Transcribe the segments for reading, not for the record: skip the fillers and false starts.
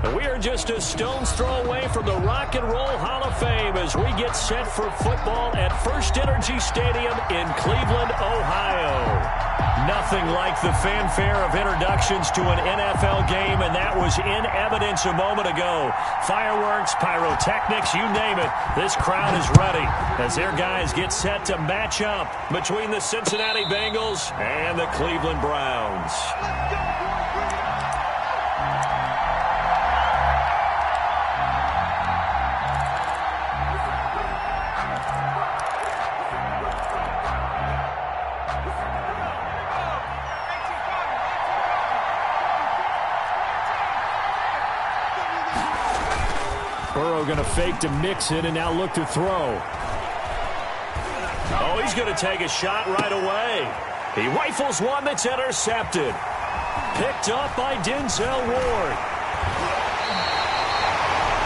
And we are just a stone's throw away from the Rock and Roll Hall of Fame as we get set for football at First Energy Stadium in Cleveland, Ohio. Nothing like the fanfare of introductions to an NFL game, and that was in evidence a moment ago. Fireworks, pyrotechnics, you name it. This crowd is ready as their guys get set to match up between the Cincinnati Bengals and the Cleveland Browns. Burrow going to fake to mix it and now look to throw. Oh, he's going to take a shot right away. He rifles one that's intercepted. Picked up by Denzel Ward.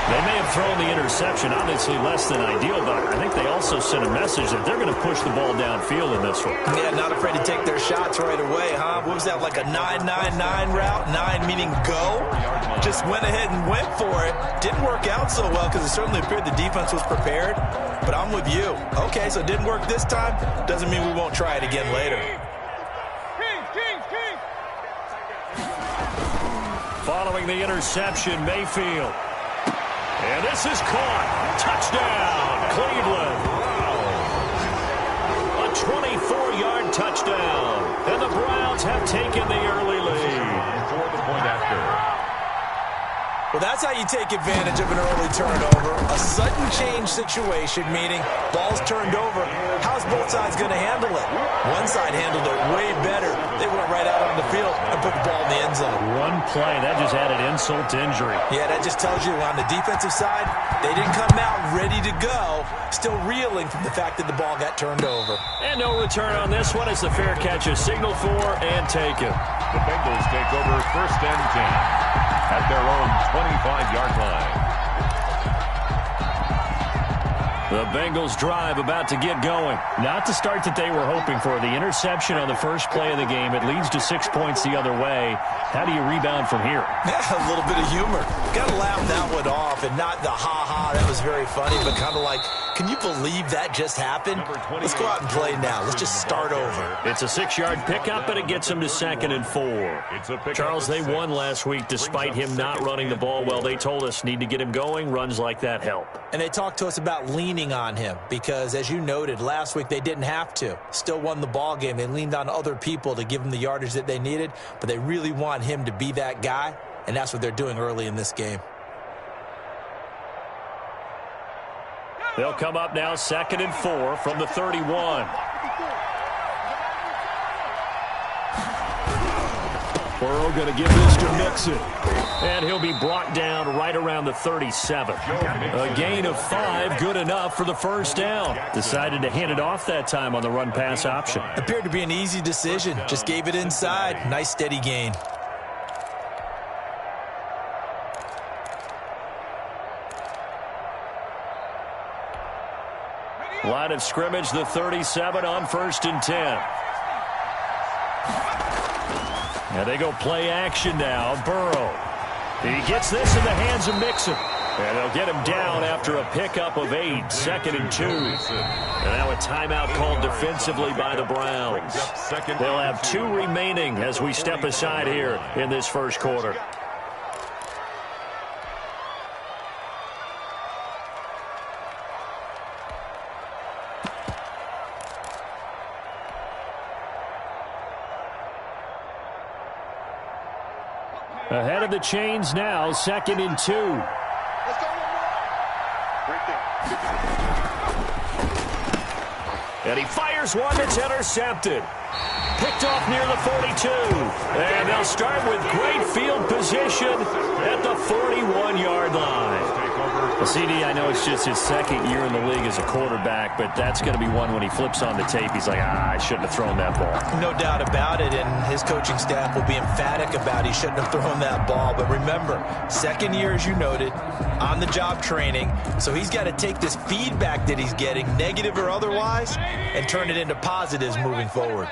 They may have thrown the interception, obviously less than ideal, but I think they also sent a message that they're going to push the ball downfield in this one. Yeah, not afraid to take their shots right away, huh? What was that, like a 9-9-9 route? 9 meaning go? Just went ahead and went for it. Didn't work out so well because it certainly appeared the defense was prepared, but I'm with you. Okay, so it didn't work this time. Doesn't mean we won't try it again later. Following the interception, Mayfield. And this is caught. Touchdown, Cleveland. A 24-yard touchdown. And the Browns have taken the early lead. For the point after. Well, that's how you take advantage of an early turnover. A sudden change situation, meaning ball's turned over. How's both sides going to handle it? One side handled it way better. They went right out on the field and put the ball in the end zone. One play, that just added insult to injury. Yeah, that just tells you on the defensive side, they didn't come out ready to go, still reeling from the fact that the ball got turned over. And no return on this one as the fair catch is signaled for and taken. The Bengals take over 1st and 10 at their own 25-yard line. The Bengals drive about to get going. Not the start that they were hoping for. The interception on the first play of the game. It leads to 6 points the other way. How do you rebound from here? Yeah, a little bit of humor. Got to laugh that one off and not the ha-ha. That was very funny, but kind of like, can you believe that just happened? Let's go out and play now. Let's just start over. It's a 6-yard pickup, and it gets them to 2nd and 4. Charles, they won last week despite him not running the ball well. They told us need to get him going. Runs like that help. And they talked to us about leaning on him because, as you noted, last week they didn't have to. Still won the ball game. They leaned on other people to give them the yardage that they needed, but they really want him to be that guy, and that's what they're doing early in this game. They'll come up now 2nd and 4 from the 31. Burrow going to give this to Mixon. And he'll be brought down right around the 37. A gain of 5, good enough for the first down. Decided to hand it off that time on the run-pass option. Appeared to be an easy decision. Just gave it inside. Nice steady gain. Line of scrimmage, the 37 on 1st and 10. And they go play action now. Burrow. He gets this in the hands of Mixon. And they'll get him down after a pickup of 8. 2nd and 2. And now a timeout called defensively by the Browns. They'll have 2 remaining as we step aside here in this first quarter. Ahead of the chains now, 2nd and 2. Let's go. Right there. And he fires one that's intercepted. Picked off near the 42. And they'll start with great field position at the 41-yard line. Well, CD, I know it's just his 2nd year in the league as a quarterback, but that's going to be one when he flips on the tape. He's like, I shouldn't have thrown that ball. No doubt about it, and his coaching staff will be emphatic about he shouldn't have thrown that ball. But remember, 2nd year, as you noted, on-the-job training, so he's got to take this feedback that he's getting, negative or otherwise, and turn it into positives moving forward.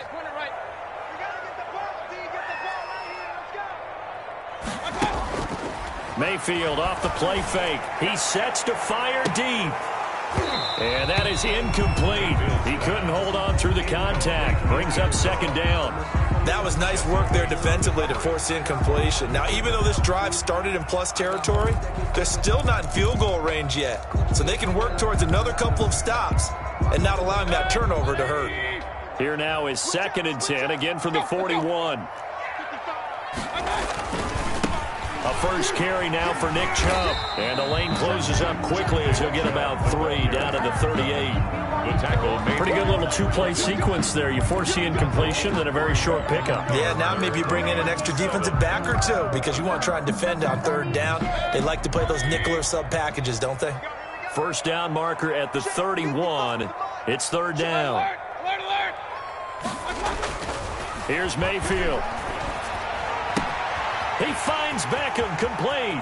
Mayfield off the play fake. He sets to fire deep. And that is incomplete. He couldn't hold on through the contact. Brings up second down. That was nice work there defensively to force incompletion. Now, even though this drive started in plus territory, they're still not in field goal range yet. So they can work towards another couple of stops and not allowing that turnover to hurt. Here now is 2nd and 10, again from the 41. A first carry now for Nick Chubb. And the lane closes up quickly as he'll get about 3 down to the 38. The tackle made. Pretty good little two-play sequence there. You force the incompletion, then a very short pickup. Yeah, now maybe you bring in an extra defensive back or two because you want to try and defend on 3rd down. They like to play those nickel or sub packages, don't they? First down marker at the 31. It's 3rd down. Here's Mayfield. He finds Beckham complete.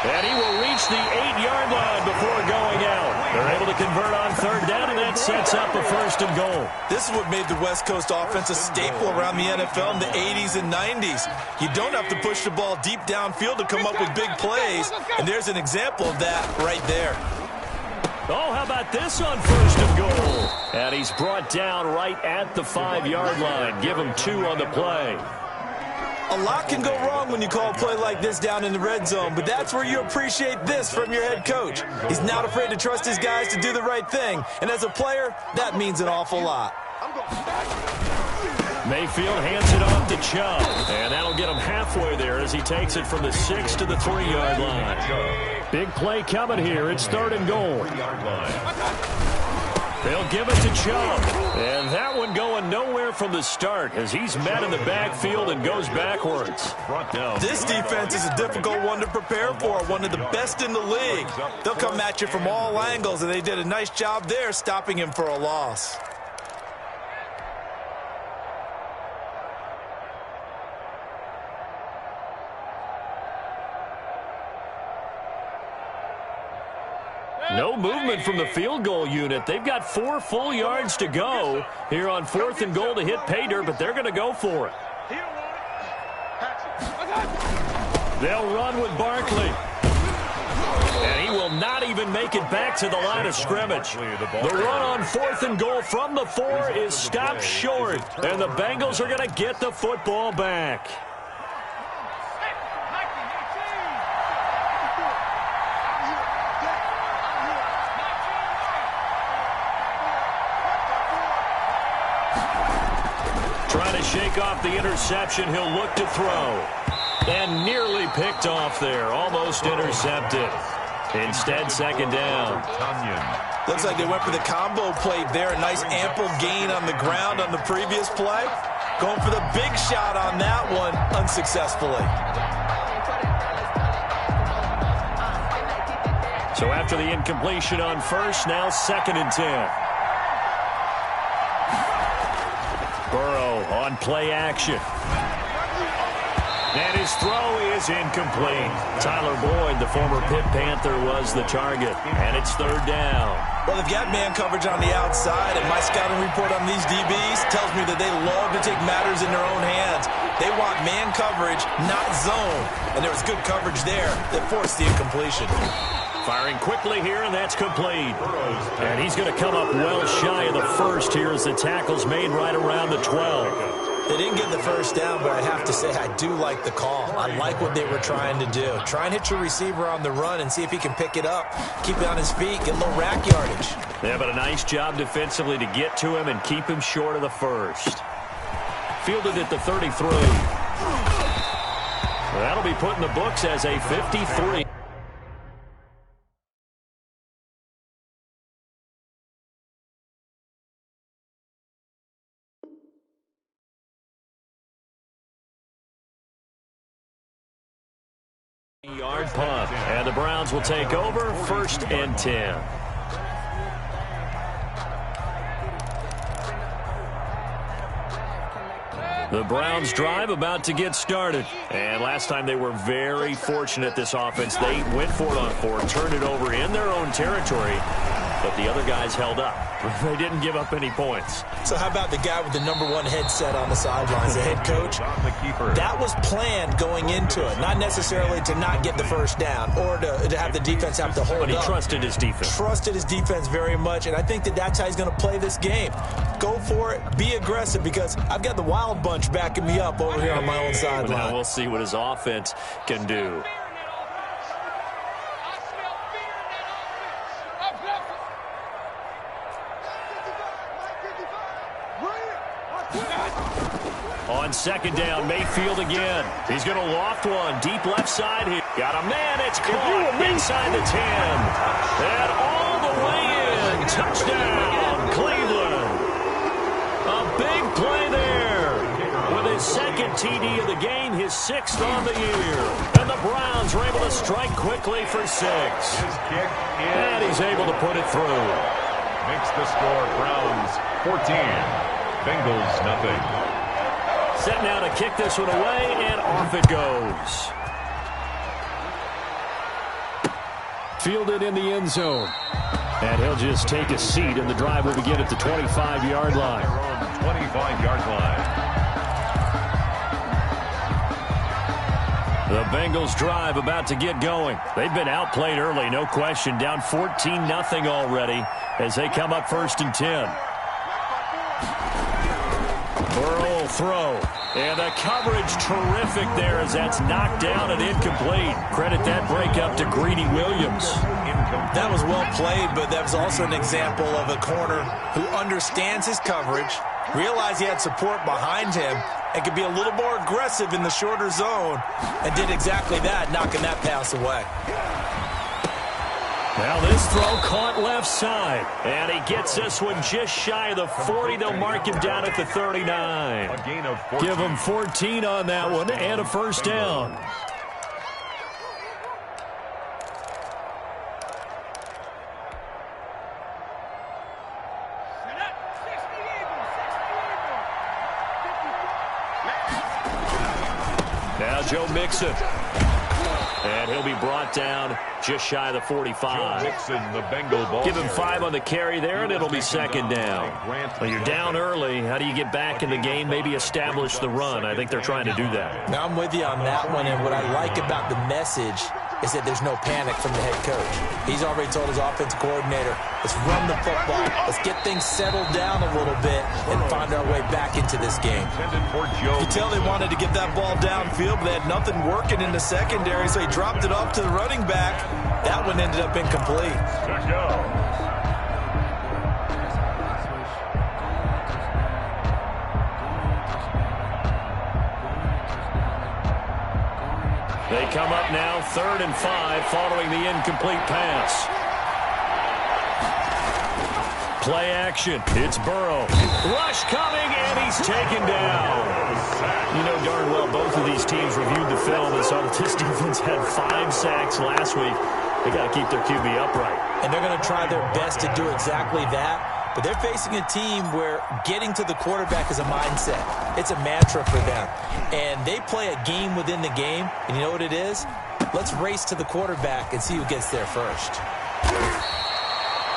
And he will reach the 8-yard line before going out. They're able to convert on 3rd down, and that sets up a 1st and goal. This is what made the West Coast offense a staple around the NFL in the 80s and 90s. You don't have to push the ball deep downfield to come up with big plays, and there's an example of that right there. Oh, how about this on 1st and goal? And he's brought down right at the 5-yard line. Give him 2 on the play. A lot can go wrong when you call a play like this down in the red zone, but that's where you appreciate this from your head coach. He's not afraid to trust his guys to do the right thing, and as a player, that means an awful lot. Mayfield hands it off to Chubb, and that'll get him halfway there as he takes it from the 6 to the 3-yard line. Big play coming here. It's 3rd and goal. They'll give it to Chubb. And that one going nowhere from the start as he's met in the backfield and goes backwards. This defense is a difficult one to prepare for, one of the best in the league. They'll come at you from all angles, and they did a nice job there stopping him for a loss. No movement from the field goal unit. They've got 4 full yards to go here on 4th and goal to hit pay dirt, but they're going to go for it. They'll run with Barkley. And he will not even make it back to the line of scrimmage. The run on 4th and goal from the 4 is stopped short, and the Bengals are going to get the football back. Trying to shake off the interception, he'll look to throw. And nearly picked off there, almost intercepted. Instead, 2nd down. Looks like they went for the combo play there. A nice ample gain on the ground on the previous play. Going for the big shot on that one, unsuccessfully. So after the incompletion on 1st, now 2nd and 10. Burrow on play action. And his throw is incomplete. Tyler Boyd, the former Pitt Panther, was the target. And it's 3rd down. Well, they've got man coverage on the outside, and my scouting report on these DBs tells me that they love to take matters in their own hands. They want man coverage, not zone. And there was good coverage there that forced the incompletion. Firing quickly here, and that's complete. And he's going to come up well shy of the 1st here as the tackle's made right around the 12. They didn't get the 1st down, but I have to say I do like the call. I like what they were trying to do. Try and hit your receiver on the run and see if he can pick it up, keep it on his feet, get a little rack yardage. Yeah, but a nice job defensively to get to him and keep him short of the 1st. Fielded at the 33. That'll be put in the books as a 53. Yard punt, and the Browns will take over 1st and 10. The Browns drive about to get started. And last time they were very fortunate, this offense. They went for it on 4, turned it over in their own territory. but the other guys held up. They didn't give up any points. So how about the guy with the #1 headset on the sidelines, the head coach? That was planned going into it, not necessarily to not get the first down or to have the defense have to hold up. But he trusted his defense. Trusted his defense very much, and I think that's how he's going to play this game. Go for it, be aggressive, because I've got the Wild Bunch backing me up over here on my own sideline. Now we'll see what his offense can do. On second down, Mayfield again. He's going to loft one. Deep left side here. Got a man. It's caught inside the 10. And all the way in. Touchdown, Cleveland. A big play there. With his second TD of the game, his 6th on the year. And the Browns are able to strike quickly for 6. And he's able to put it through. Makes the score Browns 14. Bengals nothing. Set now to kick this one away, and off it goes. Fielded in the end zone. And he'll just take a seat, and the drive will begin at the 25-yard line. 25-yard line. The Bengals drive about to get going. They've been outplayed early, no question. Down 14-0 already as they come up 1st and 10. Burrow will throw. And the coverage terrific there as that's knocked down and incomplete. Credit that break up to Greedy Williams. That was well played, but that was also an example of a corner who understands his coverage, realized he had support behind him, and could be a little more aggressive in the shorter zone, and did exactly that, knocking that pass away. Now this throw caught left side. And he gets this one just shy of the 40. They'll mark him down at the 39. A gain of 14. Give him 14 on that one and a first down. Now Joe Mixon. And he'll be brought down just shy of the 45. Mixon, the Bengal ball. Give him 5 on the carry there, and it'll be second down. Well, you're down early. How do you get back in the game? Maybe establish the run. I think they're trying to do that. Now, I'm with you on that one, and what I like about the message is that there's no panic from the head coach. He's already told his offensive coordinator, let's run the football. Let's get things settled down a little bit and find our way back into this game. You can tell they wanted to get that ball downfield, but they had nothing working in the secondary, so he dropped it off to the running back. That one ended up incomplete. They come up now 3rd and 5 following the incomplete pass. Play action. It's Burrow. Rush coming, and he's taken down. You know darn well both of these teams reviewed the film and saw that this defense had 5 sacks last week. They got to keep their QB upright. And they're going to try their best to do exactly that. But they're facing a team where getting to the quarterback is a mindset. It's a mantra for them. And they play a game within the game. And you know what it is? Let's race to the quarterback and see who gets there first.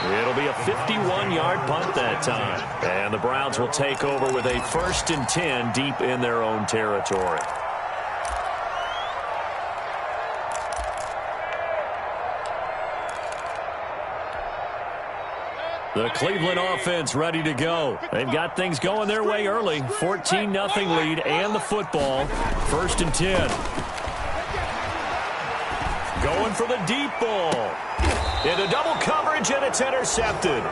It'll be a 51-yard punt that time. And the Browns will take over with a 1st and 10 deep in their own territory. The Cleveland offense ready to go. They've got things going their way early. 14-0 lead and the football. 1st and 10. Going for the deep ball. Into double coverage, and it's intercepted.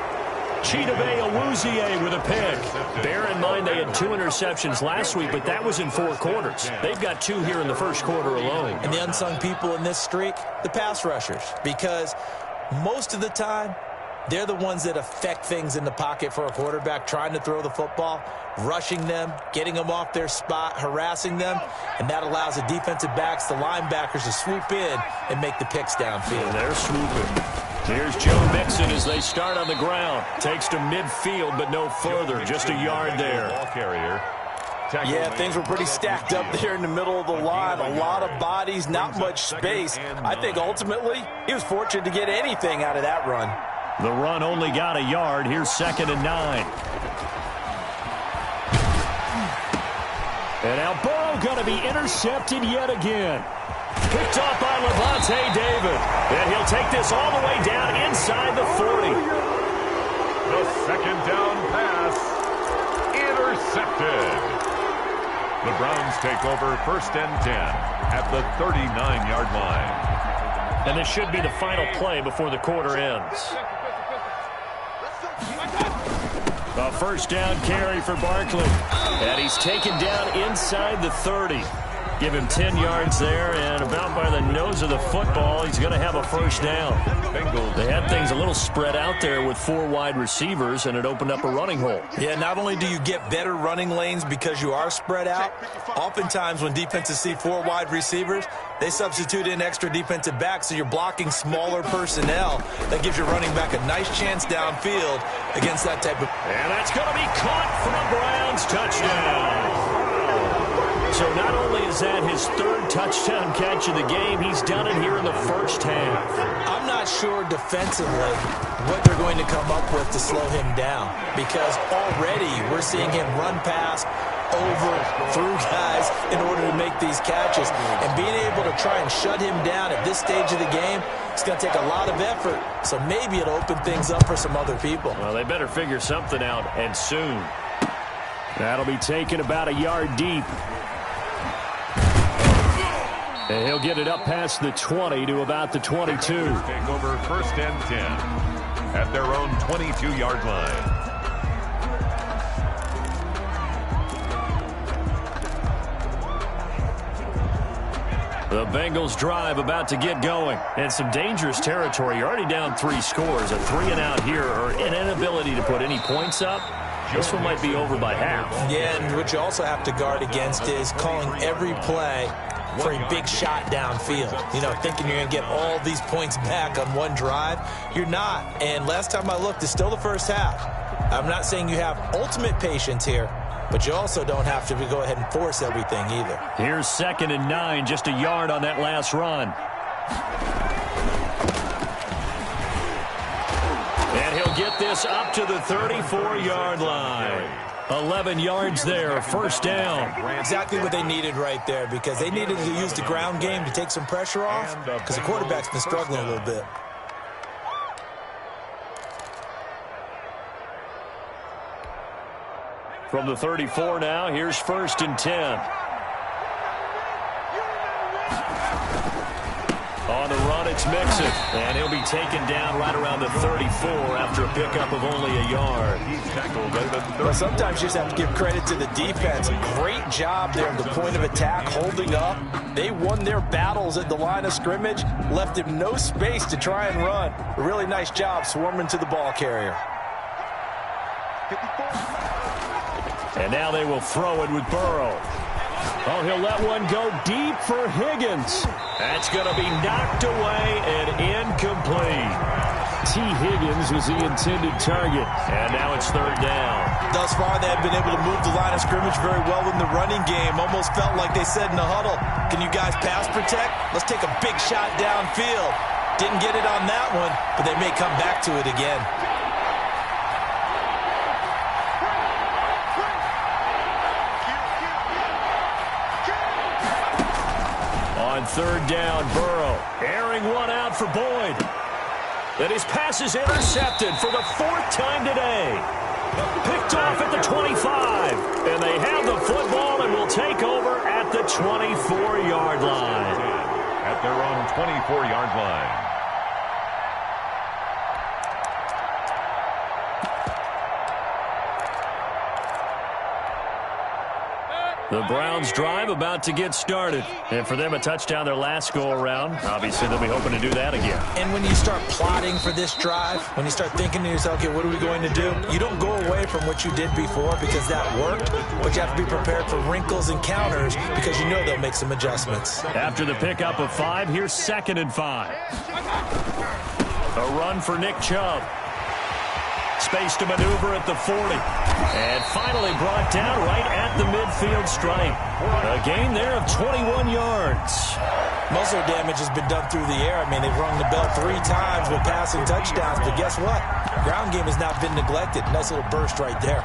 Chidobe Awuzie with a pick. Bear in mind they had 2 interceptions last week, but that was in 4 quarters. They've got 2 here in the 1st quarter alone. And the unsung people in this streak, the pass rushers. Because most of the time, they're the ones that affect things in the pocket for a quarterback, trying to throw the football, rushing them, getting them off their spot, harassing them, and that allows the defensive backs, the linebackers to swoop in and make the picks downfield. And they're swooping. Here's Joe Mixon as they start on the ground. Takes to midfield, but no further. Just a yard there. Ball carrier. Yeah, things were pretty stacked up there in the middle of the line. A lot of bodies, not much space. I think ultimately he was fortunate to get anything out of that run. The run only got a yard. Here's 2nd and 9. And now Burrow going to be intercepted yet again. Picked off by Levante David. And he'll take this all the way down inside the 40. The 2nd down pass intercepted. The Browns take over 1st and 10 at the 39-yard line. And this should be the final play before the quarter ends. A 1st down carry for Barkley. And he's taken down inside the 30. Give him 10 yards there, and about by the nose of the football, he's going to have a 1st down. They had things a little spread out there with 4 wide receivers, and it opened up a running hole. Yeah, not only do you get better running lanes because you are spread out, oftentimes when defenses see 4 wide receivers, they substitute in extra defensive backs, so you're blocking smaller personnel. That gives your running back a nice chance downfield against that type of... And that's going to be caught for the Browns. Touchdown. So not only is that his 3rd touchdown catch of the game, he's done it here in the 1st half. I'm not sure defensively what they're going to come up with to slow him down, because already we're seeing him run past, over, through guys in order to make these catches. And being able to try and shut him down at this stage of the game, it's going to take a lot of effort. So maybe it'll open things up for some other people. Well, they better figure something out, and soon. That'll be taken about a yard deep. And he'll get it up past the 20 to about the 22. Take over 1st and 10 at their own 22-yard line. The Bengals drive about to get going. And some dangerous territory. You're already down 3 scores. A 3-and-out here, or an inability to put any points up. This one might be over by half. Yeah, and what you also have to guard against is calling every play for a big shot downfield. You know, thinking you're going to get all these points back on one drive. You're not. And last time I looked, it's still the 1st half. I'm not saying you have ultimate patience here, but you also don't have to go ahead and force everything either. Here's 2nd and 9, just a yard on that last run. And he'll get this up to the 34-yard line. 11 yards there, 1st down. Exactly what they needed right there, because they needed to use the ground game to take some pressure off, because the quarterback's been struggling a little bit. From the 34 now, here's 1st and 10. On the run, it's Mixon. And he'll be taken down right around the 34 after a pickup of only a yard. Well, sometimes you just have to give credit to the defense. Great job there at the point of attack, holding up. They won their battles at the line of scrimmage, left him no space to try and run. A really nice job swarming to the ball carrier. And now they will throw it with Burrow. Oh, he'll let one go deep for Higgins. That's going to be knocked away and incomplete. T. Higgins was the intended target. And now it's 3rd down. Thus far, they have been able to move the line of scrimmage very well in the running game. Almost felt like they said in the huddle, can you guys pass protect? Let's take a big shot downfield. Didn't get it on that one, but they may come back to it again. On 3rd down, Burrow airing one out for Boyd. And his pass is intercepted for the 4th time today. Picked off at the 25. And they have the football and will take over at the 24-yard line. At their own 24-yard line. The Browns drive about to get started. And for them, a touchdown their last go-around. Obviously, they'll be hoping to do that again. And when you start plotting for this drive, when you start thinking to yourself, okay, what are we going to do? You don't go away from what you did before because that worked, but you have to be prepared for wrinkles and counters because you know they'll make some adjustments. After the pickup of 5, here's 2nd and 5. A run for Nick Chubb. Space to maneuver at the 40. And finally brought down right at the midfield stripe. A gain there of 21 yards. Most of their damage has been done through the air. I mean, they've rung the bell 3 times with passing touchdowns, but guess what? Ground game has not been neglected. Nice little burst right there.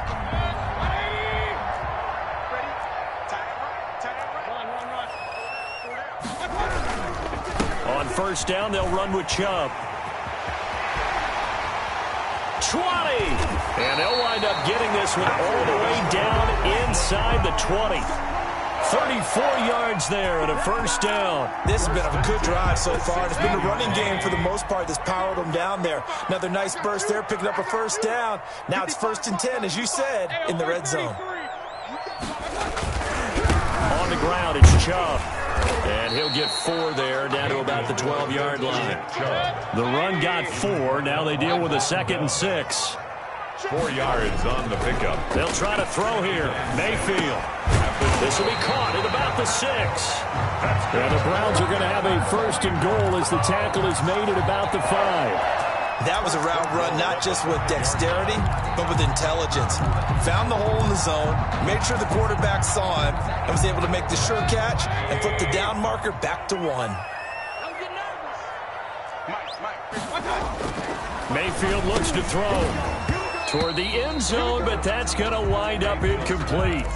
On first down, they'll run with Chubb. 20. And they'll wind up getting this one all the way down inside the 20. 34 yards there and a first down. This has been a good drive so far. It's been the running game for the most part that's powered them down there. Another nice burst there, picking up a first down. Now it's 1st and 10, as you said, in the red zone. On the ground, it's Chubb. And he'll get 4 there, down to about the 12-yard line. The run got 4. Now they deal with a 2nd and 6. 4 yards on the pickup. They'll try to throw here. Mayfield. This will be caught at about the 6. And the Browns are going to have a 1st and goal as the tackle is made at about the 5. That was a route run not just with dexterity, but with intelligence. Found the hole in the zone, made sure the quarterback saw him, and was able to make the sure catch and flip the down marker back to 1. Mayfield looks to throw toward the end zone, but that's going to wind up incomplete.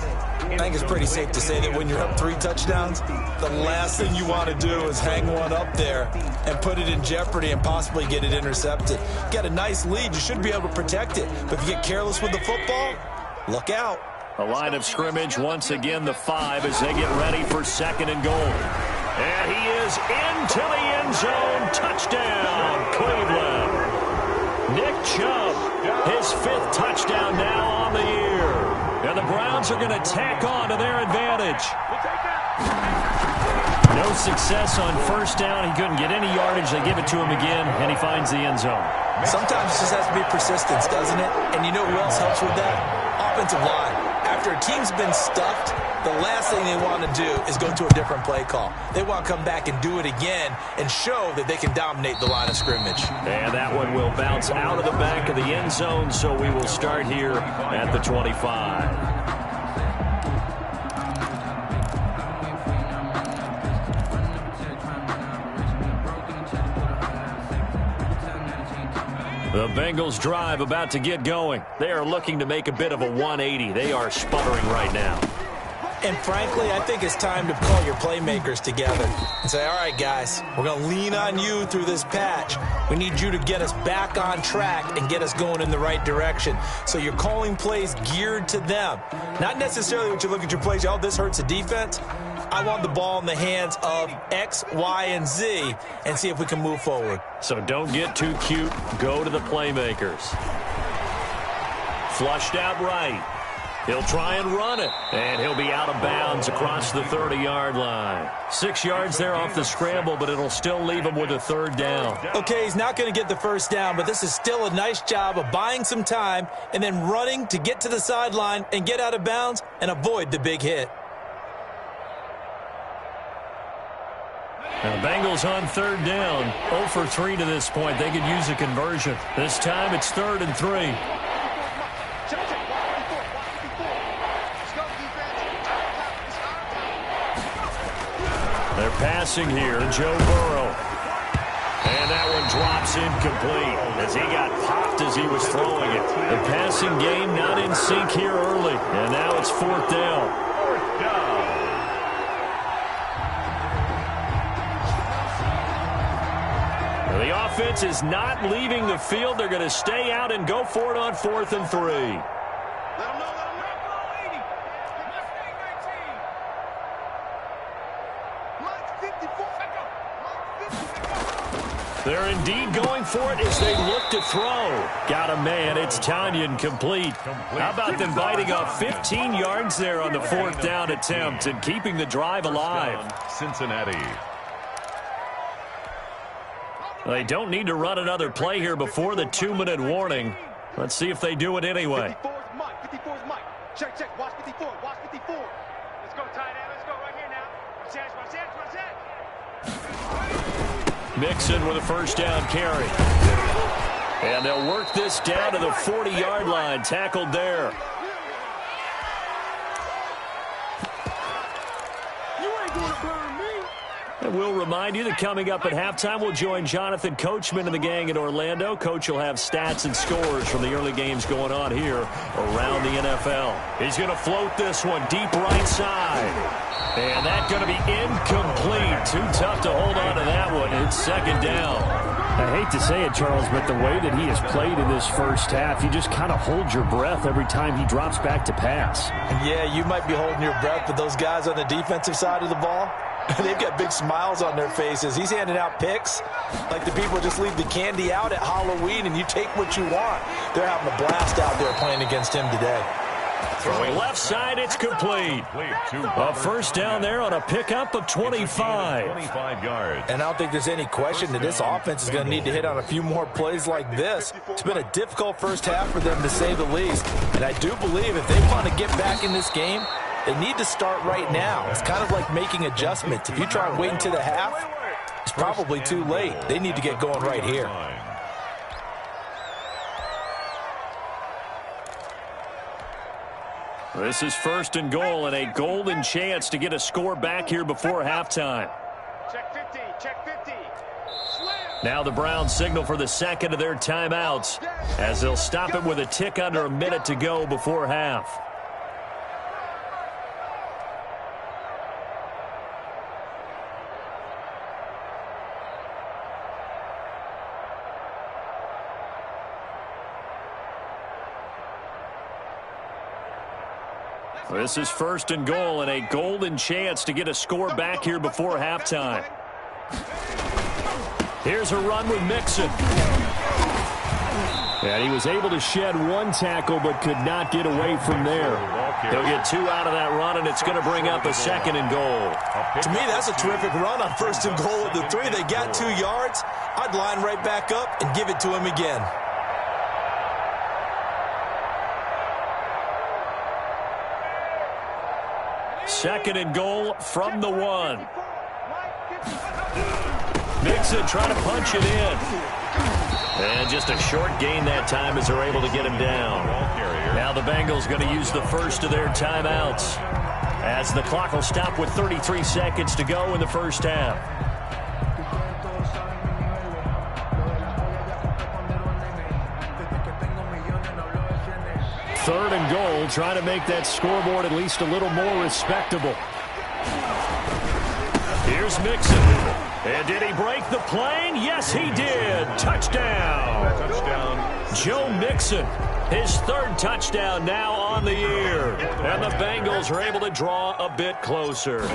I think it's pretty safe to say that when you're up 3 touchdowns, the last thing you want to do is hang one up there and put it in jeopardy and possibly get it intercepted. Get a nice lead, you should be able to protect it. But if you get careless with the football, look out. A line of scrimmage, once again the 5 as they get ready for 2nd and goal. And he is into the end zone. Touchdown, Cleveland. Nick Chubb, his 5th touchdown now on the year. And the Browns are going to tack on to their advantage. No success on first down. He couldn't get any yardage. They give it to him again, and he finds the end zone. Sometimes it just has to be persistence, doesn't it? And you know who else helps with that? Offensive line. After a team's been stuffed, the last thing they want to do is go to a different play call. They want to come back and do it again and show that they can dominate the line of scrimmage. And that one will bounce out of the back of the end zone, so we will start here at the 25. The Bengals drive about to get going. They are looking to make a bit of a 180. They are sputtering right now. And frankly, I think it's time to call your playmakers together and say, all right, guys, we're going to lean on you through this patch. We need you to get us back on track and get us going in the right direction. So you're calling plays geared to them. Not necessarily when you look at your plays, oh, this hurts the defense. I want the ball in the hands of X, Y, and Z and see if we can move forward. So don't get too cute. Go to the playmakers. Flushed out right. He'll try and run it, and he'll be out of bounds across the 30-yard line. 6 yards there off the scramble, but it'll still leave him with a 3rd down. Okay, he's not going to get the first down, but this is still a nice job of buying some time and then running to get to the sideline and get out of bounds and avoid the big hit. Now, Bengals on 3rd down. 0 for 3 to this point. They could use a conversion. This time it's 3rd and 3. They're passing here to Joe Burrow. And that one drops incomplete as he got popped as he was throwing it. The passing game not in sync here early. And now it's 4th down. 4th down. The offense is not leaving the field. They're going to stay out and go for it on 4th and 3. They're indeed going for it as they look to throw. Got a man. It's Tanyan complete. How about them biting off 15 yards there on the 4th down attempt and keeping the drive alive? Cincinnati. They don't need to run another play here before the 2-minute warning. Let's see if they do it anyway. 54's Mike. 54's Mike. Check, check. Watch 54. Watch 54. Let's go, tight end. Let's go right here now. Watch that. Mixon with a first down carry. And they'll work this down to the 40-yard line. Tackled there. And we'll remind you that coming up at halftime, we'll join Jonathan Coachman and the gang in Orlando. Coach will have stats and scores from the early games going on here around the NFL. He's going to float this one deep right side. And that's going to be incomplete. Too tough to hold on to that one. It's second down. I hate to say it, Charles, but the way that he has played in this first half, you just kind of hold your breath every time he drops back to pass. Yeah, you might be holding your breath, but those guys on the defensive side of the ball, they've got big smiles on their faces. He's handing out picks like the people just leave the candy out at Halloween and you take what you want. They're having a blast out there playing against him today. Throwing left side, it's complete. A first down there on a pickup of 25. 25 yards. And I don't think there's any question that this offense is going to need to hit on a few more plays like this. It's been a difficult first half for them, to say the least. And I do believe if they want to get back in this game, they need to start right now. It's kind of like making adjustments. If you try and wait until the half, it's probably too late. They need to get going right here. This is first and goal and a golden chance to get a score back here before halftime. Check 50, check 50. Slam. Now the Browns signal for the second of their timeouts as they'll stop it with a tick under a minute to go before half. This is first and goal and a golden chance to get a score back here before halftime. Here's a run with Mixon. And he was able to shed one tackle but could not get away from there. He'll get two out of that run, and it's going to bring up a second and goal. To me, that's a terrific run on first and goal at the 3. They got 2 yards. I'd line right back up and give it to him again. Second and goal from the 1. Mixon trying to punch it in. And just a short gain that time as they're able to get him down. Now the Bengals going to use the first of their timeouts as the clock will stop with 33 seconds to go in the first half. Third and goal, trying to make that scoreboard at least a little more respectable. Here's Mixon. And did he break the plane? Yes, he did. Touchdown. Joe Mixon, his third touchdown now on the year. And the Bengals are able to draw a bit closer.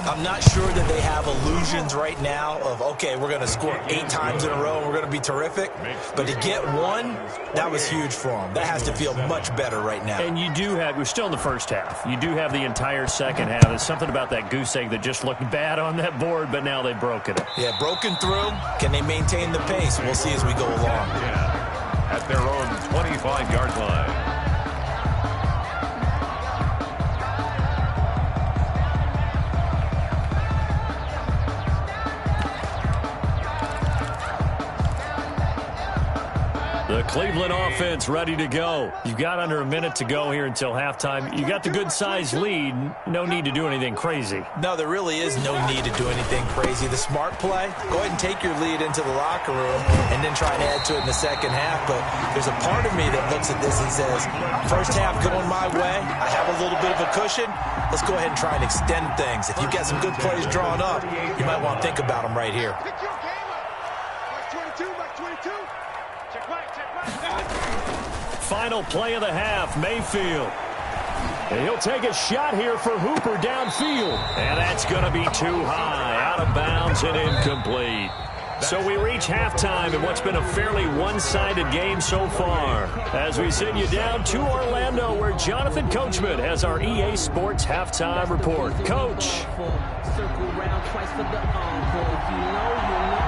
I'm not sure that they have illusions right now of, okay, we're going to score 8 times in a row and we're going to be terrific. But to get one, that was huge for them. That has to feel much better right now. And you do have, we're still in the first half. You do have the entire second half. There's something about that goose egg that just looked bad on that board, but now they've broken it. Yeah, broken through. Can they maintain the pace? We'll see as we go along. At their own 25-yard line. The Cleveland offense ready to go. You've got under a minute to go here until halftime. You got the good-sized lead. No need to do anything crazy. No, there really is no need to do anything crazy. The smart play, go ahead and take your lead into the locker room and then try and add to it in the second half. But there's a part of me that looks at this and says, first half going my way. I have a little bit of a cushion. Let's go ahead and try and extend things. If you've got some good plays drawn up, you might want to think about them right here. Pick your game up. Box 22, box 22. Check right, check right. Final play of the half, Mayfield. And he'll take a shot here for Hooper downfield. And that's going to be too high, out of bounds and incomplete. So we reach halftime in what's been a fairly one-sided game so far. As we send you down to Orlando, where Jonathan Coachman has our EA Sports halftime report. Coach. Circle round twice for the encore. If you know, you know.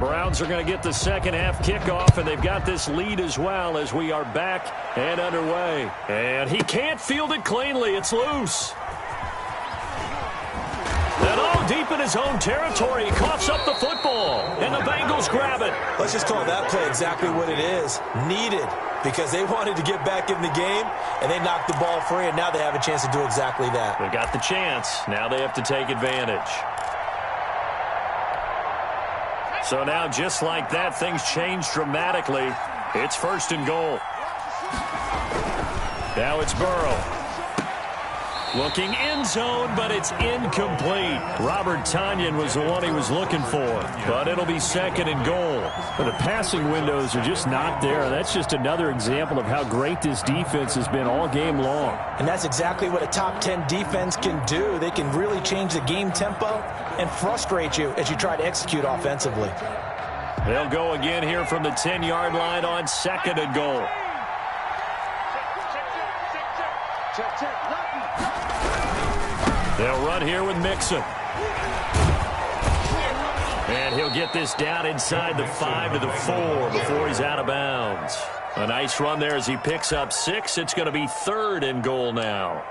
Browns are going to get the second half kickoff, and they've got this lead as well as we are back and underway. And he can't field it cleanly. It's loose. And all deep in his own territory, he coughs up the football, and the Bengals grab it. Let's just call that play exactly what it is. Needed, because they wanted to get back in the game, and they knocked the ball free, and now they have a chance to do exactly that. They got the chance. Now they have to take advantage. So now, just like that, things change dramatically. It's 1st and goal. Now it's Burrow. Looking end zone, but it's incomplete. Robert Tonyan was the one he was looking for, but it'll be 2nd and goal. But the passing windows are just not there. That's just another example of how great this defense has been all game long. And that's exactly what a top 10 defense can do. They can really change the game tempo and frustrate you as you try to execute offensively. They'll go again here from the 10-yard line on 2nd and goal. They'll run here with Mixon. And he'll get this down inside the 5 to the 4 before he's out of bounds. A nice run there as he picks up 6. It's going to be 3rd and goal now.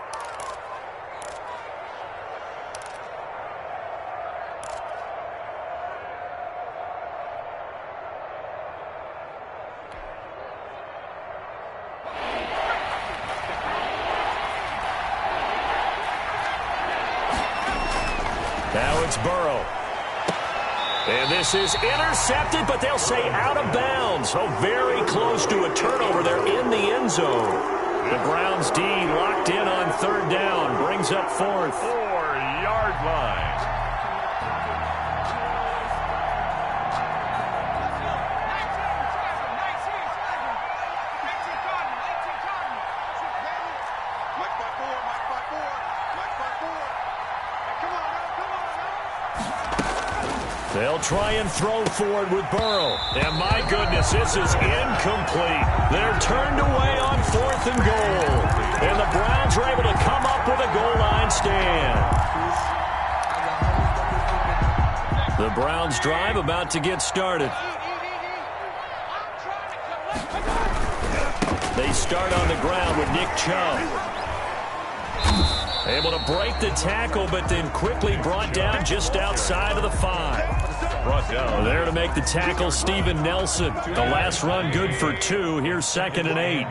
Now it's Burrow. And this is intercepted, but they'll say out of bounds. So very close to a turnover. They're in the end zone. The Browns D locked in on 3rd down. Brings up 4th. 4-yard line. They'll try and throw forward with Burrow. And my goodness, this is incomplete. They're turned away on 4th and goal. And the Browns are able to come up with a goal line stand. The Browns drive about to get started. They start on the ground with Nick Chubb. Able to break the tackle, but then quickly brought down just outside of the 5. Brought down. There to make the tackle, Steven Nelson. The last run good for 2. Here's 2nd and 8.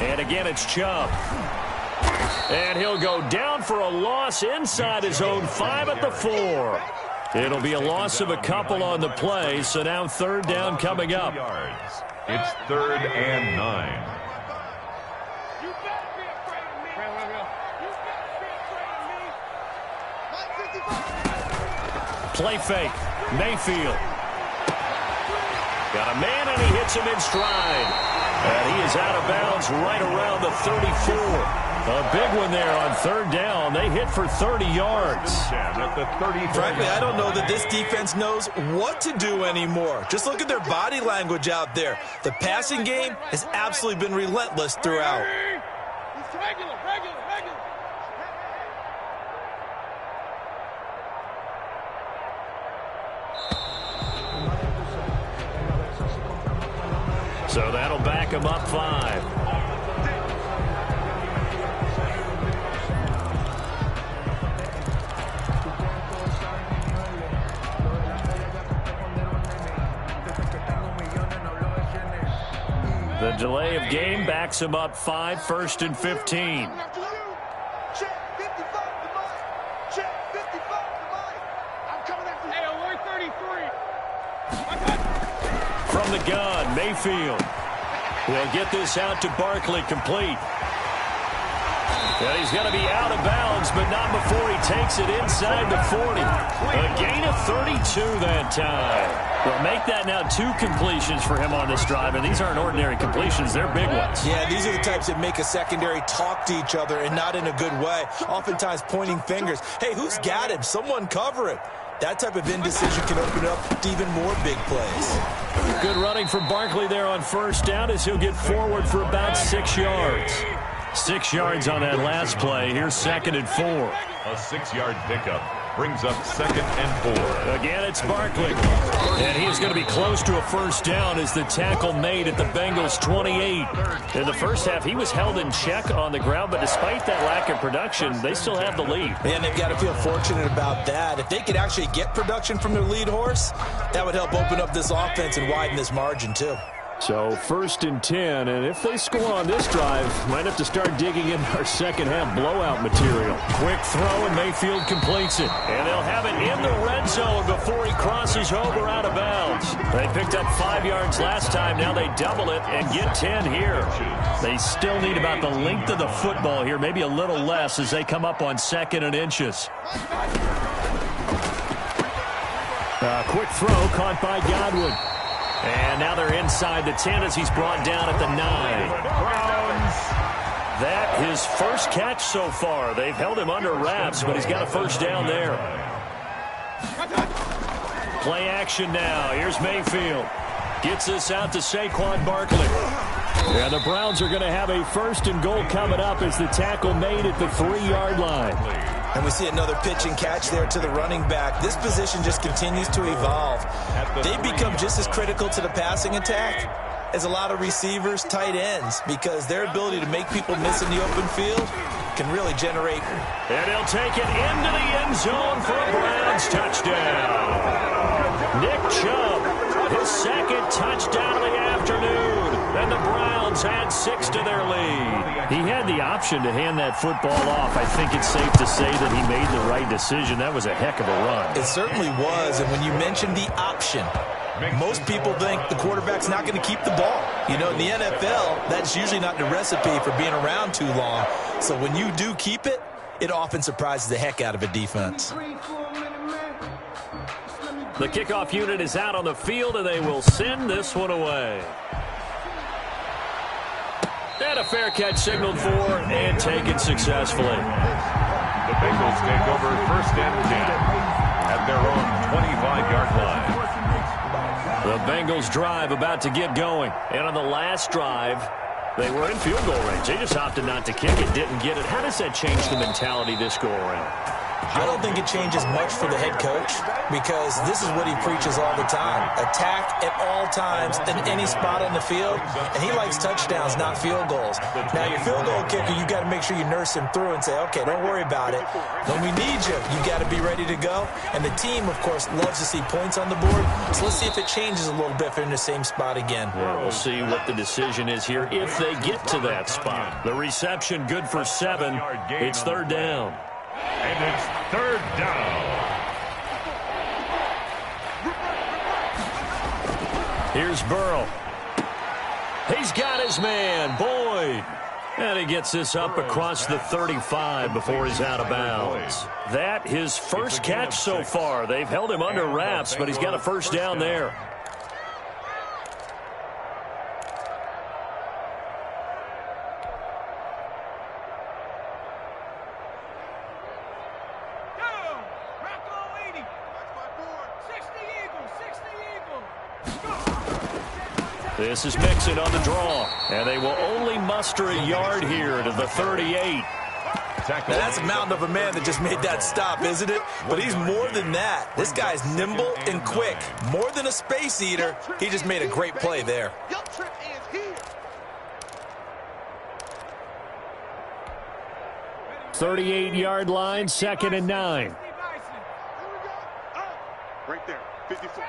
And again, it's Chubb. And he'll go down for a loss inside his own 5 at the 4. It'll be a loss of a couple on the play, so now 3rd down coming up. It's 3rd and 9. You better be afraid of me. You better be afraid of me. Play fake. Mayfield. Got a man, and he hits him in stride. And he is out of bounds right around the 34. A big one there on 3rd down. They hit for 30 yards. Frankly, I don't know that this defense knows what to do anymore. Just look at their body language out there. The passing game has absolutely been relentless throughout. It's regular. So that'll back him up 5. The delay of game backs him up 5, 1st and 15. From the gun, Mayfield. He'll get this out to Barkley, complete. And he's going to be out of bounds, but not before he takes it inside the 40. A gain of 32 that time. Well, make that now 2 completions for him on this drive, and these aren't ordinary completions. They're big ones. Yeah, these are the types that make a secondary talk to each other, and not in a good way. Oftentimes pointing fingers. Hey, who's got him? Someone cover it. That type of indecision can open up to even more big plays. Good running from Barkley there on 1st down as he'll get forward for about 6 yards. 6 yards on that last play. Here's 2nd and 4. A 6-yard pickup brings up 2nd and 4. Again, it's Barkley. And he's going to be close to a first down as the tackle made at the Bengals' 28. In the first half, he was held in check on the ground, but despite that lack of production, they still have the lead. And they've got to feel fortunate about that. If they could actually get production from their lead horse, that would help open up this offense and widen this margin, too. So 1st and 10, and if they score on this drive, might have to start digging in our second half blowout material. Quick throw, and Mayfield completes it. And they'll have it in the red zone before he crosses over out of bounds. They picked up 5 yards last time. Now they double it and get 10 here. They still need about the length of the football here, maybe a little less as they come up on 2nd and inches. Quick throw caught by Godwin. And now they're inside the 10 as he's brought down at the 9. That his first catch so far. They've held him under wraps, but he's got a first down there. Play action now. Here's Mayfield. Gets this out to Saquon Barkley. And the Browns are going to have a 1st and goal coming up as the tackle made at the 3-yard line. And we see another pitch and catch there to the running back. This position just continues to evolve. They become just as critical to the passing attack as a lot of receivers, tight ends, because their ability to make people miss in the open field can really generate. And he'll take it into the end zone for a Browns touchdown. Nick Chubb, his 2nd touchdown of the afternoon. And the Browns add 6 to their lead. He had the option to hand that football off. I think it's safe to say that he made the right decision. That was a heck of a run. It certainly was. And when you mention the option, most people think the quarterback's not going to keep the ball. You know, in the NFL, that's usually not the recipe for being around too long. So when you do keep it, it often surprises the heck out of a defense. The kickoff unit is out on the field, and they will send this one away. And a fair catch signaled for and taken successfully. The Bengals take over 1st and 10 at their own 25-yard line. The Bengals drive about to get going. And on the last drive, they were in field goal range. They just opted not to kick it, didn't get it. How does that change the mentality this go around? I don't think it changes much for the head coach because this is what he preaches all the time. Attack at all times in any spot on the field, and he likes touchdowns, not field goals. Now, your field goal kicker, you got to make sure you nurse him through and say, okay, don't worry about it. When we need you, you got to be ready to go. And the team, of course, loves to see points on the board. So let's see if it changes a little bit if they're in the same spot again. Yeah, we'll see what the decision is here if they get to that spot. The reception good for 7. It's 3rd down. And it's 3rd down. Here's Burrow. He's got his man, Boyd. And he gets this up across the 35 before he's out of bounds. That his first catch so far. They've held him under wraps, but he's got a first down there. This is Mixon on the draw, and they will only muster a yard here to the 38. Now that's a mountain of a man that just made that stop, isn't it? But he's more than that. This guy's nimble and quick. More than a space eater, he just made a great play there. 38-yard line, 2nd and 9. Right there, 54.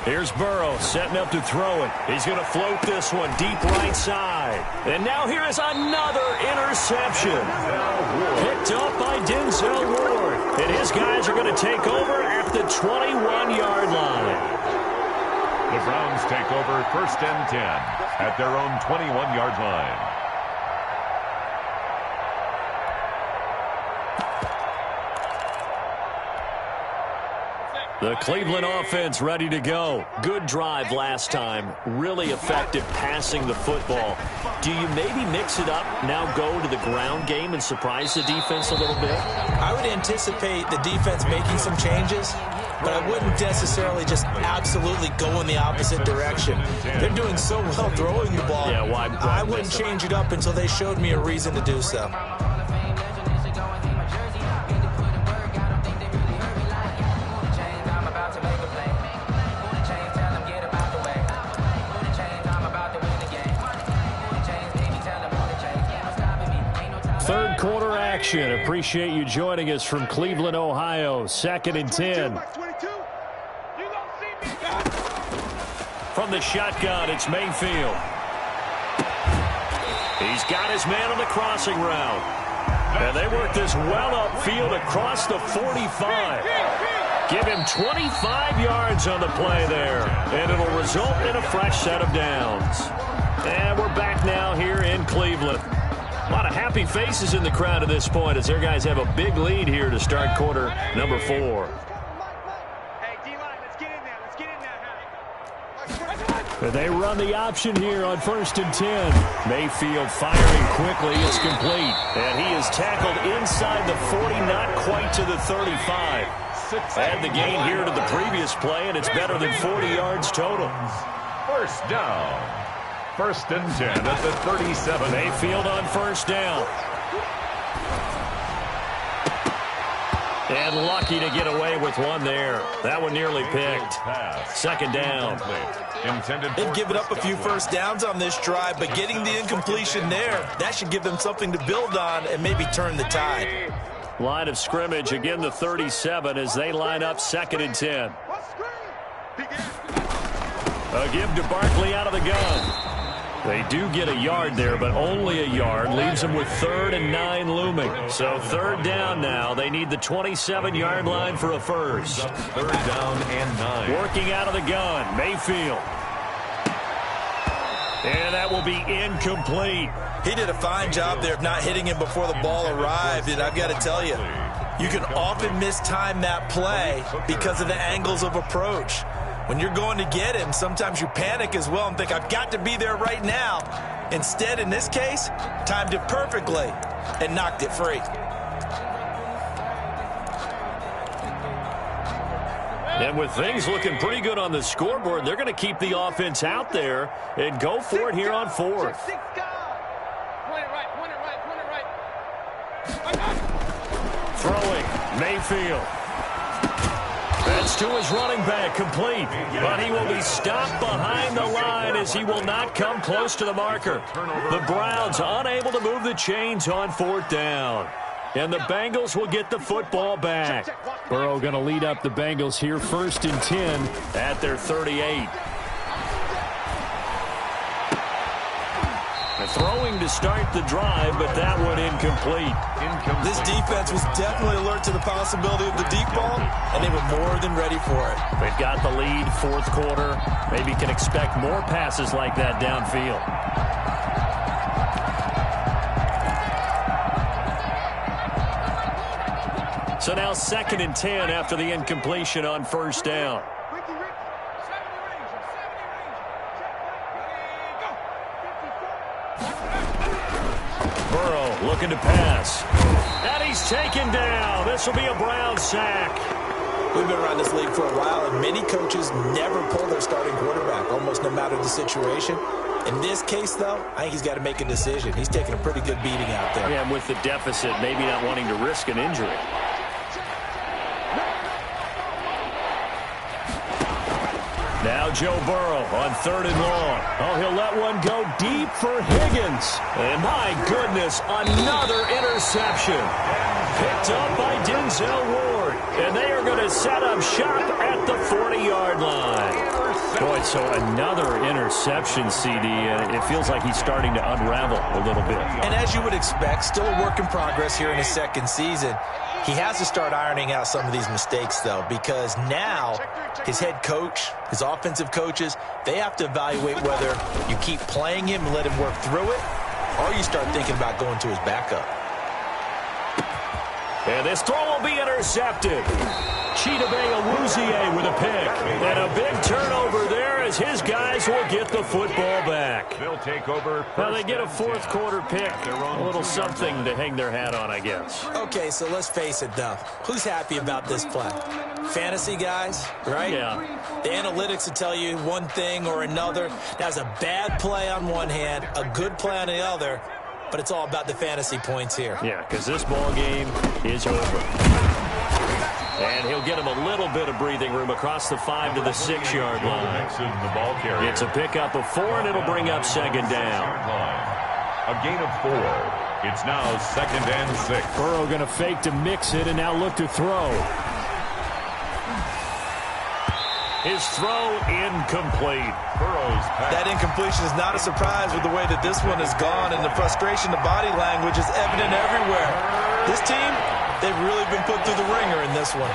Here's Burrow setting up to throw it. He's going to float this one deep right side. And now here is another interception. Picked up by Denzel Ward. And his guys are going to take over at the 21-yard line. The Browns take over 1st and 10 at their own 21-yard line. The Cleveland offense ready to go. Good drive last time. Really effective passing the football. Do you maybe mix it up, now go to the ground game and surprise the defense a little bit? I would anticipate the defense making some changes. but I wouldn't necessarily just absolutely go in the opposite direction. They're doing so well throwing the ball. Yeah, why I wouldn't change it up until they showed me a reason to do so. Third quarter action. Appreciate you joining us from Cleveland, Ohio. 2nd and 10. From the shotgun, it's Mayfield. He's got his man on the crossing route. And they work this well upfield across the 45. Give him 25 yards on the play there. And it'll result in a fresh set of downs. And we're back now here in Cleveland. A lot of happy faces in the crowd at this point as their guys have a big lead here to start quarter number 4. Hey, D-line, let's get in there. Let's get in there. And they run the option here on 1st and 10. Mayfield firing quickly. It's complete. And he is tackled inside the 40, not quite to the 35. Add the gain here to the previous play, and it's better than 40 yards total. First down. 1st and 10 at the 37. Mayfield on 1st down. And lucky to get away with one there. That one nearly picked. 2nd down. They've given up a few first downs on this drive, but getting the incompletion there, that should give them something to build on and maybe turn the tide. Line of scrimmage, again the 37 as they line up 2nd and 10. A give to Barkley out of the gun. They do get a yard there, but only a yard. Leaves them with 3rd and 9 looming. So 3rd down now. They need the 27-yard line for a first. 3rd down and 9. Working out of the gun, Mayfield. And that will be incomplete. He did a fine job there of not hitting him before the ball arrived, and I've got to tell you, you can often mistime that play because of the angles of approach. When you're going to get him, sometimes you panic as well and think, I've got to be there right now. Instead, in this case, timed it perfectly and knocked it free. And with things looking pretty good on the scoreboard, they're going to keep the offense out there and go for it here on 4th. Throwing, Mayfield. That's to his running back, complete. But he will be stopped behind the line as he will not come close to the marker. The Browns unable to move the chains on 4th down. And the Bengals will get the football back. Burrow going to lead up the Bengals here 1st and 10 at their 38. Throwing to start the drive, but that one incomplete. This defense was definitely alert to the possibility of the deep ball, and they were more than ready for it. They've got the lead, 4th quarter. Maybe can expect more passes like that downfield. So now 2nd and 10 after the incompletion on 1st down. Burrow looking to pass. And he's taken down. This will be a Brown sack. We've been around this league for a while, and many coaches never pull their starting quarterback, almost no matter the situation. In this case, though, I think he's got to make a decision. He's taking a pretty good beating out there. Yeah, and with the deficit, maybe not wanting to risk an injury. Now Joe Burrow on 3rd and long. Oh, he'll let one go deep for Higgins. And my goodness, another interception. Picked up by Denzel Ward. And they are going to set up shop at the 40-yard line. Boy, so another interception, CD. It feels like he's starting to unravel a little bit. And as you would expect, still a work in progress here in his 2nd season. He has to start ironing out some of these mistakes, though, because now his head coach, his offensive coaches, they have to evaluate whether you keep playing him and let him work through it, or you start thinking about going to his backup. And this throw will be intercepted. Chidobe with a pick. And a big turnover there as his guys will get the football back. They'll take over. Now they get a fourth quarter pick. A little something to hang their hat on, I guess. Okay, so let's face it, though. Who's happy about this play? Fantasy guys, right? Yeah. The analytics will tell you one thing or another. That's a bad play on one hand, a good play on the other, but it's all about the fantasy points here. Yeah, because this ball game is over. And he'll get him a little bit of breathing room across the 5 to the 6-yard line. It's a pickup of 4, and it'll bring up second down. A gain of 4. It's now 2nd and 6. Burrow going to fake to mix it and now look to throw. His throw incomplete. Burrow's pass. That incompletion is not a surprise with the way that this one has gone, and the frustration, the body language is evident everywhere. This team, they've really been put through the ringer in this one.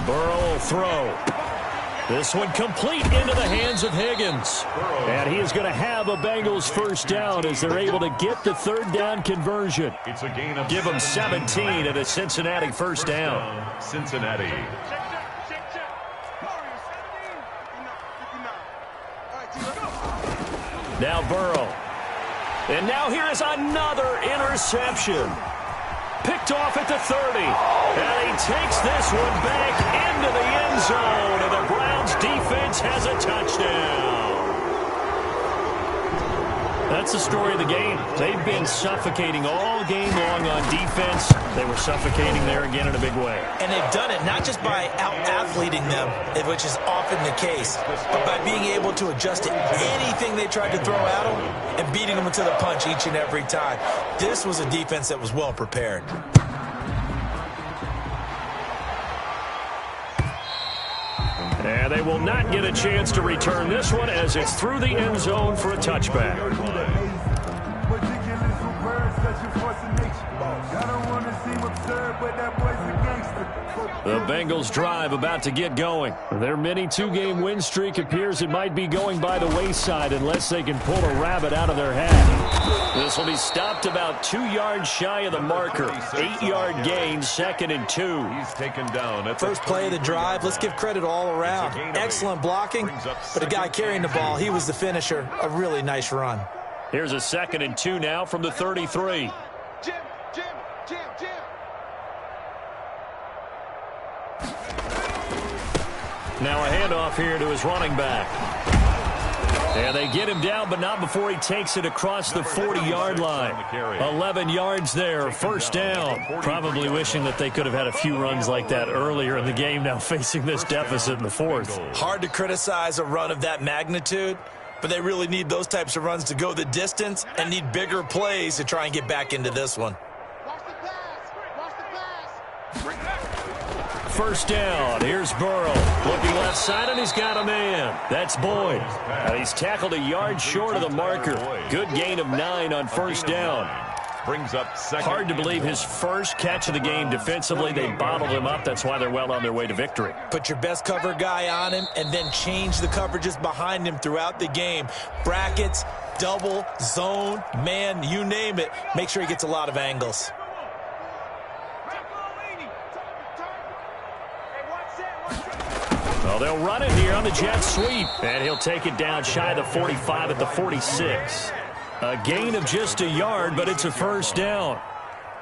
Burrow will throw. This one complete into the hands of Higgins. And he is going to have a Bengals first down as they're able to get the third down conversion. It's a gain of Give them 17 and a Cincinnati first down. Cincinnati. Now Burrow. And now here is another interception. Picked off at the 30. And he takes this one back into the end zone. And the Browns defense has a touchdown. That's the story of the game. They've been suffocating all game long on defense. They were suffocating there again in a big way. And they've done it not just by out-athleting them, which is often the case, but by being able to adjust to anything they tried to throw at them and beating them to the punch each and every time. This was a defense that was well prepared. And they will not get a chance to return this one as it's through the end zone for a touchback. The Bengals drive about to get going. Their mini 2-game win streak appears it might be going by the wayside unless they can pull a rabbit out of their hat. This will be stopped about 2 yards shy of the marker. 8-yard gain, 2nd and 2. He's taken down. First play of the drive, let's give credit all around. Excellent blocking, but the guy carrying the ball, he was the finisher. A really nice run. Here's a 2nd and 2 now from the 33. Jim. Now a handoff here to his running back. And they get him down, but not before he takes it across the 40-yard line. 11 yards there, first down. Probably wishing that they could have had a few runs like that earlier in the game, now facing this deficit in the fourth. Hard to criticize a run of that magnitude, but they really need those types of runs to go the distance and need bigger plays to try and get back into this one. First down, here's Burrow. Looking left side, and he's got a man. That's Boyd. He's tackled a yard short of the marker. Good gain of 9 on first down. Brings up second. Hard to believe his first catch of the game defensively. They bottled him up. That's why they're well on their way to victory. Put your best cover guy on him and then change the coverages behind him throughout the game. Brackets, double, zone, man, you name it. Make sure he gets a lot of angles. Well, they'll run it here on the jet sweep. And he'll take it down shy of the 45 at the 46. A gain of just a yard, but it's a first down.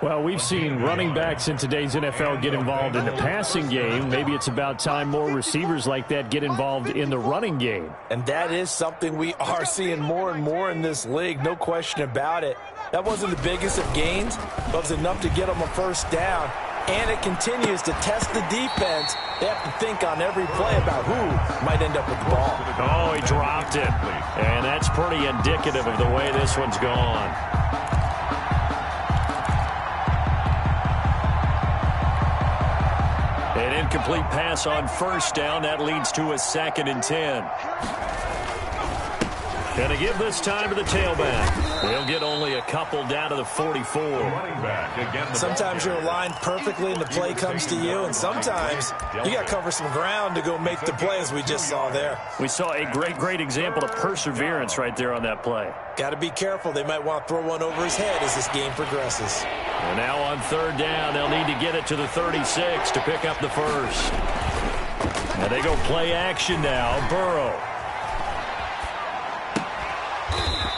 Well, we've seen running backs in today's NFL get involved in the passing game. Maybe it's about time more receivers like that get involved in the running game. And that is something we are seeing more and more in this league, no question about it. That wasn't the biggest of gains, but it was enough to get them a first down. And it continues to test the defense. They have to think on every play about who might end up with the ball. Oh, he dropped it. And that's pretty indicative of the way this one's gone. An incomplete pass on first down. That leads to a 2nd and 10. Gonna give this time to the tailback. They'll get only a couple down to the 44. Running back again. Sometimes you're aligned perfectly and the play comes to you, and sometimes you got to cover some ground to go make the play, as we just saw there. We saw a great example of perseverance right there on that play. Got to be careful. They might want to throw one over his head as this game progresses. And now on third down, they'll need to get it to the 36 to pick up the first. And they go play action now. Burrow.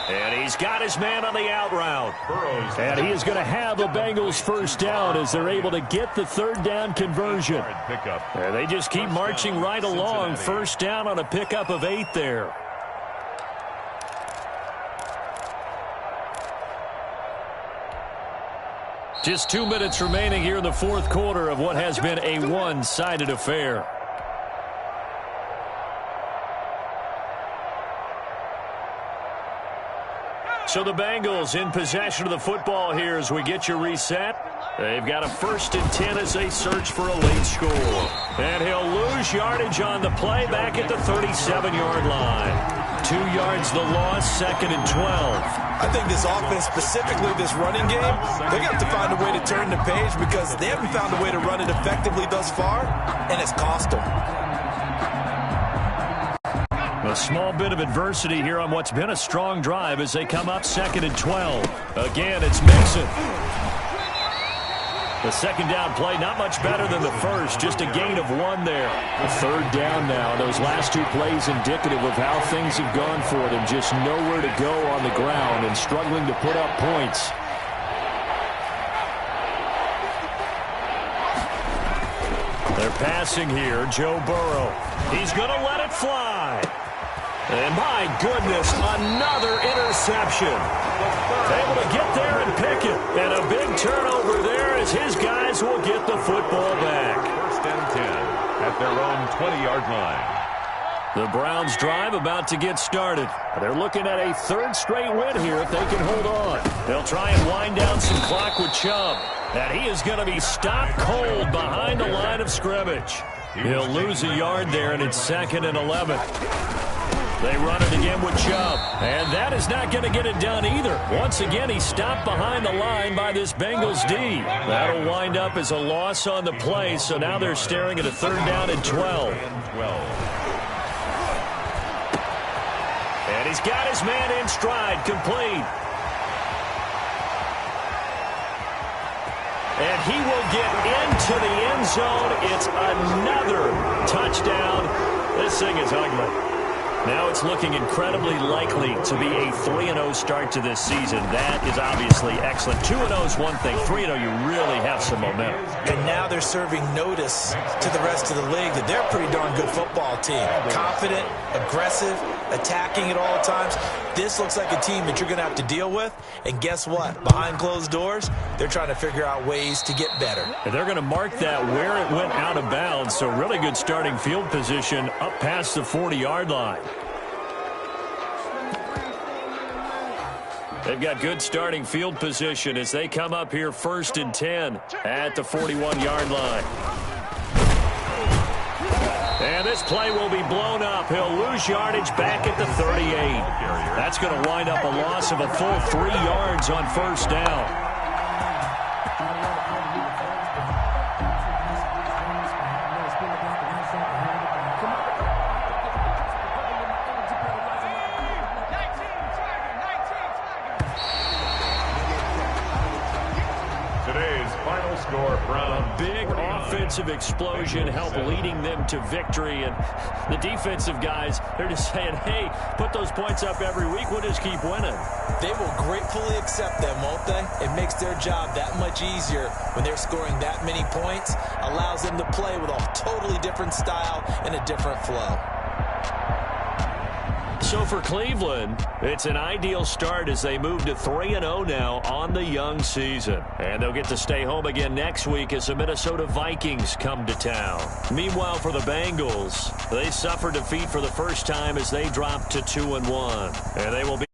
And he's got his man on the out route. And he is going to have the Bengals first down as they're able to get the third down conversion. And they just keep marching right along. First down on a pickup of 8 there. Just 2 minutes remaining here in the fourth quarter of what has been a one-sided affair. So the Bengals in possession of the football here as we get you reset. They've got a 1st and 10 as they search for a late score. And he'll lose yardage on the play back at the 37-yard line. 2 yards the loss, 2nd and 12. I think this offense, specifically this running game, they're going to have to find a way to turn the page because they haven't found a way to run it effectively thus far, and it's cost them. A small bit of adversity here on what's been a strong drive as they come up 2nd and 12. Again, it's Mixon. The second down play, not much better than the first, just a gain of 1 there. A third down now. Those last 2 plays indicative of how things have gone for them. Just nowhere to go on the ground and struggling to put up points. They're passing here. Joe Burrow. He's going to let it fly. And my goodness, another interception. Able to get there and pick it. And a big turnover there as his guys will get the football back. 1st and 10 at their own 20-yard line. The Browns drive about to get started. They're looking at a 3rd straight win here if they can hold on. They'll try and wind down some clock with Chubb. And he is going to be stopped cold behind the line of scrimmage. He'll lose a yard there, and it's 2nd and 11. They run it again with Chubb. And that is not going to get it done either. Once again, he's stopped behind the line by this Bengals D. That'll wind up as a loss on the play, so now they're staring at a 3rd down and 12. And he's got his man in stride, complete. And he will get into the end zone. It's another touchdown. This thing is ugly. Now it's looking incredibly likely to be a 3-0 start to this season. That is obviously excellent. 2-0 is one thing. 3-0, you really have some momentum. And now they're serving notice to the rest of the league that they're a pretty darn good football team. Confident, aggressive, attacking at all times. This looks like a team that you're going to have to deal with. And guess what? Behind closed doors, they're trying to figure out ways to get better. And they're going to mark that where it went out of bounds. So really good starting field position up past the 40-yard line. They've got good starting field position as they come up here 1st and 10 at the 41-yard line. And this play will be blown up. He'll lose yardage back at the 38. That's going to wind up a loss of a full 3 yards on 1st down. Big offensive explosion help leading them to victory. And the defensive guys, they're just saying, hey, put those points up every week. We'll just keep winning. They will gratefully accept them, won't they? It makes their job that much easier when they're scoring that many points. Allows them to play with a totally different style and a different flow. So for Cleveland, it's an ideal start as they move to 3-0 now on the young season. And they'll get to stay home again next week as the Minnesota Vikings come to town. Meanwhile, for the Bengals, they suffer defeat for the first time as they drop to 2-1. And they will be